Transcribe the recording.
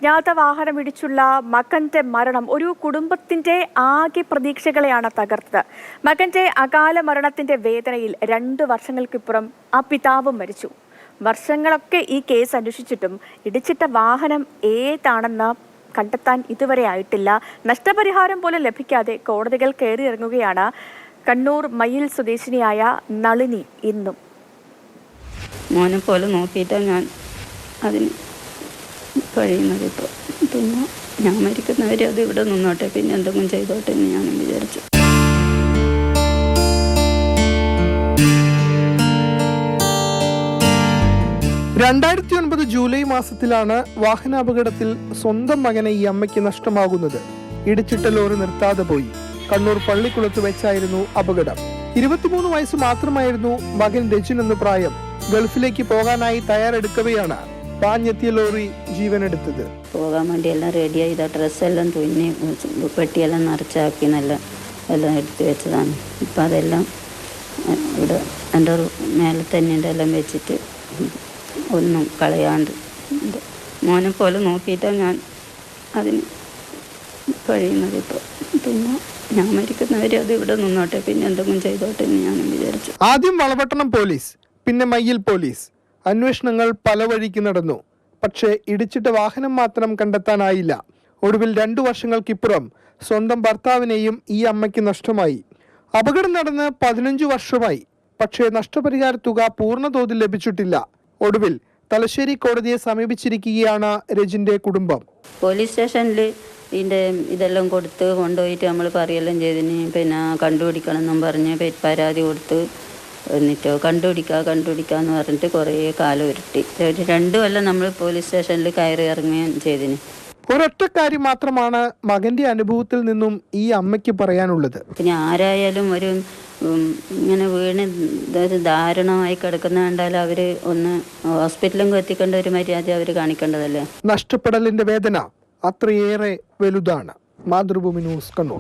അജ്ഞാത വാഹനമിടിച്ചുള്ള മകന്റെ മരണം ഒരു കുടുംബത്തിന്റെ ആകെ പ്രതീക്ഷകളെയാണ് തകർത്തത്. മകന്റെ അകാല മരണത്തിന്റെ വേദനയിൽ 2 വർഷങ്ങൾക്കിപ്പുറം ആ പിതാവും മരിച്ചു. വർഷങ്ങളൊക്കെ ഈ കേസ് അന്വേഷിച്ചിട്ടും ഇടിച്ചിട്ട വാഹനം ഏതാണെന്ന് കണ്ടെത്താൻ ഇതുവരെ ആയിട്ടില്ല. നഷ്ടപരിഹാരം പോലും ലഭിക്കാതെ കോടതികൾ കയറിയിറങ്ങുകയാണ് കണ്ണൂർ മയിൽ സ്വദേശിനിയായ നളിനി. ഇന്നും മോനെ പോലെ നോക്കിയിട്ടാണ് ഞാൻ അതിന് കഴിയുന്നത്. ഇപ്പോൾ പിന്നെ ഞാൻ മരിക്കുന്നവരെ അത് ഇവിടെ നിന്നോട്ടെ, പിന്നെ എന്തെങ്കിലും ചെയ്തോട്ടെ എന്ന് ഞാനും വിചാരിച്ചു. ജൂലൈ മാസത്തിലാണ് വാഹനാപകടത്തിൽ സ്വന്തം മകനെ ഈ അമ്മയ്ക്ക് നഷ്ടമാകുന്നത്. ഇടിച്ചിട്ട ലോറി നിർത്താതെ പോയി. കണ്ണൂർ പള്ളിക്കുളത്ത് വെച്ചായിരുന്നു അപകടം. 23 വയസ്സ് മാത്രമായിരുന്നു മകൻ രജിൻ എന്ന പ്രായം. ഗൾഫിലേക്ക് പോകാനായി തയ്യാറെടുക്കവെയാണ് പാഞ്ഞെത്തിയ ലോറി ജീവനെടുത്തത്. പോകാൻ വേണ്ടി എല്ലാം റെഡിയായി, ഡ്രസ്സെല്ലാം തുന്നി പെട്ടിയെല്ലാം നിറച്ചാക്കി എല്ലാം എടുത്ത് വെച്ചതാണ്. ഇപ്പം അതെല്ലാം ഇവിടെ എൻ്റെ മേലെ തന്നെ എല്ലാം വെച്ചിട്ട് ഒന്നും കളയാണ്ട് മോനെ പോലെ നോക്കിയിട്ടാണ് ഞാൻ അതിന് കഴിയുന്നത്. ഇപ്പോൾ പിന്നെ ഞാൻ മരിക്കുന്നവരെ അത് ഇവിടെ നിന്നോട്ടെ, പിന്നെ എന്തെങ്കിലും ചെയ്തോട്ടെ എന്ന് ഞാനും വിചാരിച്ചു. ആദ്യം വളപട്ടണം പോലീസ്, പിന്നെ മയ്യിൽ പോലീസ്. അന്വേഷണങ്ങൾ പല വഴിക്ക് നടന്നു. പക്ഷേ ഇടിച്ചിട്ട വാഹനം മാത്രം കണ്ടെത്താനായില്ല. ഒടുവിൽ 2 വർഷങ്ങൾക്കിപ്പുറം സ്വന്തം ഭർത്താവിനെയും ഈ അമ്മയ്ക്ക് നഷ്ടമായി. അപകടം നടന്ന് 15 വർഷമായി. പക്ഷേ നഷ്ടപരിഹാര തുക പൂർണ്ണ തോതിൽ ലഭിച്ചിട്ടില്ല. ഒടുവിൽ തലശ്ശേരി കോടതിയെ സമീപിച്ചിരിക്കുകയാണ് രജിന്റെ കുടുംബം. പോലീസ് സ്റ്റേഷനിൽ ഇതെല്ലാം കൊടുത്ത് കൊണ്ടുപോയിട്ട് നമ്മൾ പറയെല്ലാം ചെയ്തിന്. പിന്നെ കണ്ടുപിടിക്കണം എന്നും പറഞ്ഞ് പരാതി കൊടുത്ത് എന്നിട്ടോ കണ്ടുപിടിക്കാന്ന് പറഞ്ഞിട്ട് കുറേ കാലം ഉരുട്ടി. 2 കൊല്ലം നമ്മൾ പോലീസ് സ്റ്റേഷനിൽ കയറി ഇറങ്ങുകയും ചെയ്തിന്. ഒരൊറ്റ കാര്യം മാത്രമാണ് മകന്റെ അനുഭവത്തിൽ നിന്നും ഈ അമ്മയ്ക്ക് പറയാനുള്ളത്. പിന്നെ ആരായാലും ഒരു ഇങ്ങനെ വീണ് ഒരു ദാരുണമായി കിടക്കുന്ന കണ്ടാൽ അവർ ഒന്ന് ഹോസ്പിറ്റലിൽ എത്തിക്കേണ്ട ഒരു മര്യാദ അവർ കാണിക്കേണ്ടതല്ലേ. നഷ്ടപ്പെടലിന്റെ വേദന അത്രയേറെ വലുതാണ്. മാതൃഭൂമി ന്യൂസ്, കണ്ണൂർ.